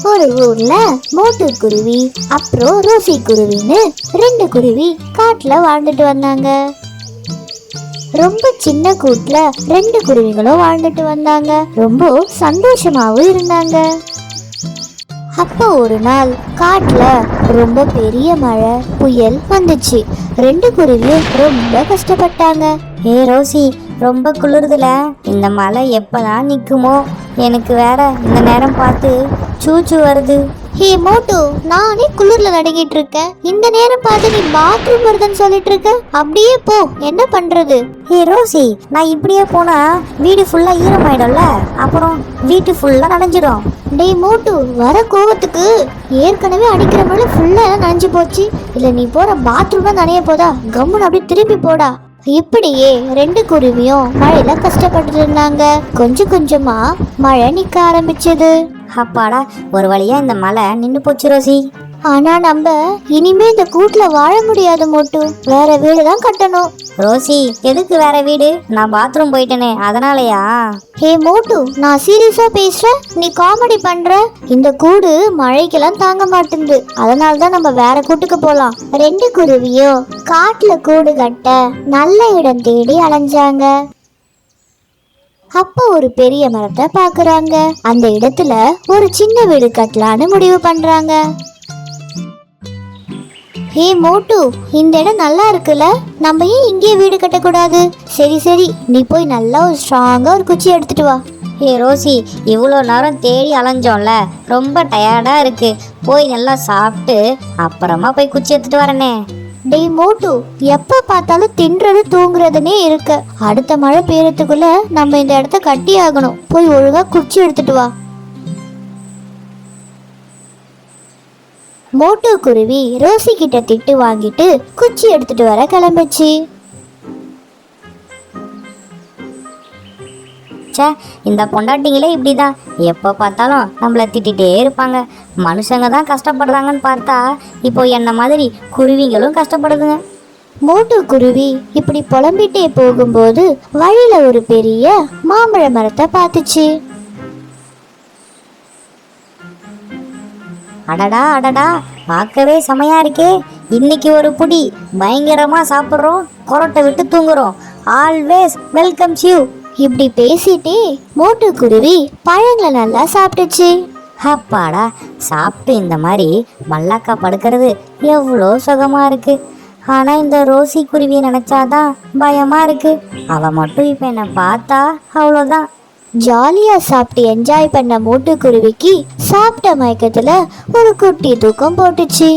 ஒரு ஊர்ல மோட்டு குருவி அப்புறம் ரோசி குருவின்னு ரெண்டு குருவி காட்டுல வாழ்ந்துட்டு வந்தாங்க. ரொம்ப சின்ன கூட்டுல ரெண்டு குருவிகளும் வாழ்ந்துட்டு வந்தாங்க. ரொம்ப சந்தோஷமாவும் இருந்தாங்க. அப்ப ஒரு நாள் காட்டுல ரொம்ப பெரிய மழை புயல் வந்துச்சு. ரெண்டு குருவியும் ரொம்ப கஷ்டப்பட்டாங்க. ஏ ரோசி, ரொம்ப குளிர்துல, இந்த மழை எப்பதான் நிக்குமோ? எனக்கு வேற இந்த நேரம் பார்த்து சூச்சு வருது. ஹே மோட்டு, நானே குளிர்ல நடுங்கிட்டு இருக்கேன். இந்த நேரம் பார்த்து நீ பாத்ரூம் வருதுன்னு சொல்லிட்டு இருக்க. அப்படியே போ, என்ன பண்றது? ஏ ரோசி, நான் இப்படியே போனா வீடு ஃபுல்லா ஈரமாயிடும்ல, அப்புறம் வீட்டு ஃபுல்லா நனைஞ்சிடும். டேய் மோட்டு, வர கோவத்துக்கு ஏற்கனவே அடிக்கிற மழை ஃபுல்லா நனைஞ்சு போச்சு. இல்ல நீ போற பாத்ரூம் தான் நனைய போதா? கம்முன்னு அப்படியே திரும்பி போடா. இப்படியே ரெண்டு குருவியும் மழையில கஷ்டப்பட்டு இருந்தாங்க. கொஞ்சம் கொஞ்சமா மழை நிக்க ஆரம்பிச்சது. அப்பாடா, ஒரு வழியா இந்த மழை நின்னு போச்சு ரோசி. ஆனா நம்ம இனிமே இந்த கூட்டுல வாழ முடியாது மோட்டு. வேற வீடு தான் கட்டணும். ரோசி, எதுக்கு வேற வீடு? நான் பாத்ரூம் போயிட்டேனே, அதனாலயா? ஹே மோட்டு, நான் சீரியஸா பேசுறேன், நீ காமெடி பண்ற. இந்த கூடு மழைக்கெல்லாம் தாங்க மாட்டேங்குது. அதனால தான் நம்ம வேற கூட்டுக்கு போலாம். ரெண்டு குருவியும் காட்டுல கூடு கட்ட நல்ல இடம் தேடி அலைஞ்சாங்க. அப்ப ஒரு பெரிய மரத்தை பாக்குறாங்க. அந்த இடத்துல ஒரு சின்ன வீடு கட்டலான்னு முடிவு பண்றாங்க. ஹே மோட்டு, இந்த இடம் நல்லா இருக்குல்ல, நம்ம ஏன் இங்கே வீடு கட்டக்கூடாது? சரி சரி, நீ போய் நல்லா ஒரு ஸ்ட்ராங்கா ஒரு குச்சி எடுத்துட்டு வா. ஏ ரோசி, இவ்வளோ நேரம் தேடி அலைஞ்சோம்ல, ரொம்ப டயர்டா இருக்கு. போய் நல்லா சாப்பிட்டு அப்புறமா போய் குச்சி எடுத்துட்டு வரனே. டேய் மோட்டு, எப்ப பார்த்தாலும் தின்றது தூங்குறதுனே இருக்கு. அடுத்த மழை பெய்யறதுக்குள்ள நம்ம இந்த இடத்த கட்டி ஆகணும். போய் ஒழுங்கா குச்சி எடுத்துட்டு வா. மோட்டு குருவி ரோசி கிட்ட திட்டு வாங்கிட்டு குச்சி எடுத்துட்டு வர கிளம்பிச்சு. சே, இந்த பொண்டாட்டிங்களே இப்படிதான், எப்போ பார்த்தாலும் நம்மளை திட்டிகிட்டே இருப்பாங்க. மனுஷங்க தான் கஷ்டப்படுறாங்கன்னு பார்த்தா இப்போ என்ன மாதிரி குருவிங்களும் கஷ்டப்படுதுங்க. மோட்டு குருவி இப்படி புலம்பிட்டே போகும்போது வழியில ஒரு பெரிய மாம்பழ மரத்தை பார்த்துச்சு. அடடா அடடா, பார்க்கவே செமையா இருக்கே. இன்னைக்கு ஒரு புடி பயங்கரமா சாப்பிட்றோம், கொரட்டை விட்டு தூங்குறோம். Always welcome you. இப்படி பேசிட்டே மோட்டு குருவி பழங்களை நல்லா சாப்பிட்டுச்சு. அப்பாடா, சாப்பிட்டு இந்த மாதிரி மல்லாக்கா படுக்கிறது எவ்வளோ சுகமா இருக்கு. ஆனா இந்த ரோசி குருவியை நினைச்சாதான் பயமா இருக்கு. அவ மட்டும் இப்ப என்ன பார்த்தா அவ்வளோதான். ஜாலியா சாப்பிட்டு என்ஜாய் பண்ண மோட்டு குருவிக்கு சாப்பிட்ட மயக்கத்துல ஒரு குட்டி தூக்கம் போட்டுச்சு.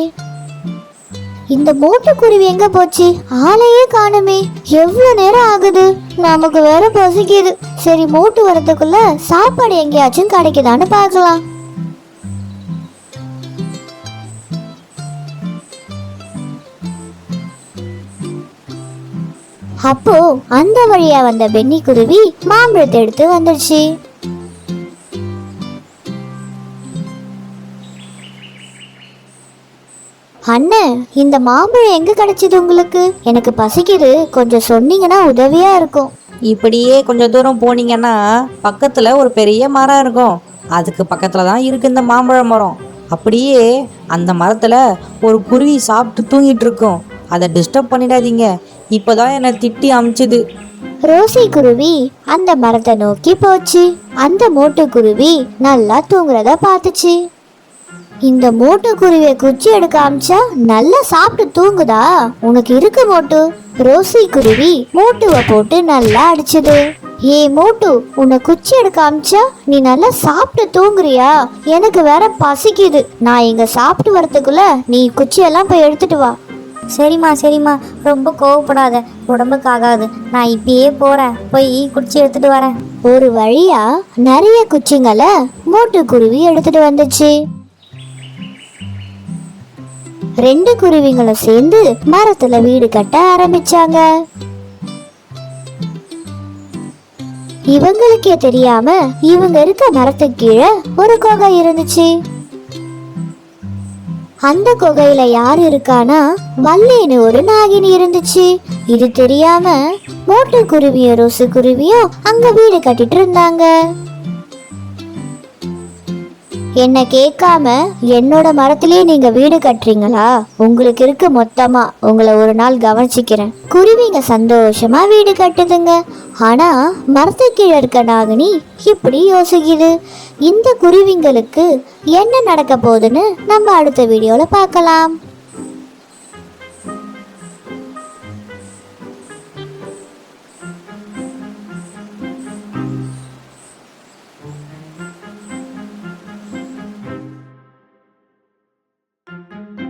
இந்த மோட்டு குருவி எங்க போச்சு? ஆளையே காணுமே. எவ்வளவு நேரம் ஆகுது? நமக்கு வேற பசிக்குது. சரி, மோட்டு வரதுக்குள்ள சாப்பாடு எங்கேயாச்சும் கிடைக்குதான்னு பார்க்கலாம். அப்போ அந்த வழியா வந்த பென்னி குருவி மாம்பழத்தை எடுத்து வந்துடுச்சு. அண்ணன், இந்த மாம்பழம் எங்க கிடைச்சது உங்களுக்கு? எனக்கு பசிக்குது, கொஞ்சம் சொன்னீங்கன்னா உதவியா இருக்கும். இப்படியே கொஞ்சம் தூரம் போனீங்கன்னா பக்கத்துல ஒரு பெரிய மரம் இருக்கும். அதுக்கு பக்கத்துல தான் இருக்கு இந்த மாம்பழ மரம். அப்படியே அந்த மரத்துல ஒரு குருவி சாப்பிட்டு தூங்கிட்டு இருக்கும். அதை டிஸ்டர்ப் பண்ணிடாதீங்க, இப்போதான் என்னை திட்டி அமிச்சுது. ரோசி குருவி அந்த மரத்தை நோக்கி போச்சு. அந்த மோட்டு குருவி நல்லா தூங்குறத பார்த்துச்சு. இந்த மோட்டு குருவியை குச்சி எடுக்க ஆரம்பிச்சா நல்லா சாப்பிட்டு தூங்குதா? உனக்கு இருக்கு மோட்டு. ரோசி குருவி மோட்டுவை போட்டு நல்லா அடிச்சது. ஏ மோட்டு, உன்னை குச்சி எடுக்க ஆரம்பிச்சா நீ நல்லா சாப்பிட்டு தூங்குறியா? எனக்கு வேற பசிக்குது. நான் இங்க சாப்பிட்டு வரதுக்குள்ள நீ குச்சியெல்லாம் போய் எடுத்துட்டு வா. சரிம்மா சரிம்மா, ரொம்ப கோவப்படாத, உடம்புக்கு ஆகாது. நான் இப்பயே போறேன், போய் குச்சி எடுத்துட்டு வரேன். ஒரு வழியா நிறைய குச்சிங்களை மோட்டு குருவி எடுத்துட்டு வந்துச்சு. ரெண்டு குருவிங்களும் சேர்ந்து மரத்துல வீடு கட்ட ஆரம்பிச்சாங்க. இவங்களுக்கே தெரியாம இவங்க இருக்க மரத்துக்கு கீழே ஒரு குகை இருந்துச்சு. அந்த குகையில யாரு இருக்கானா வல்லேன்னு ஒரு நாகினி இருந்துச்சு. இது தெரியாம மோட்டு குருவியும் ரோசு குருவியும் அங்க வீடு கட்டிட்டு இருந்தாங்க. என்ன கேட்காம என்னோட மரத்திலேயே நீங்க வீடு கட்டுறீங்களா? உங்களுக்கு இருக்கு மொத்தமா. உங்களை ஒரு நாள் கவனிச்சுக்கிறேன். குருவிங்க சந்தோஷமா வீடு கட்டுதுங்க. ஆனா மரத்து கீழே இருக்க நாகினி இப்படி யோசிக்குது. இந்த குருவிங்களுக்கு என்ன நடக்க போகுதுன்னு நம்ம அடுத்த வீடியோல பார்க்கலாம்.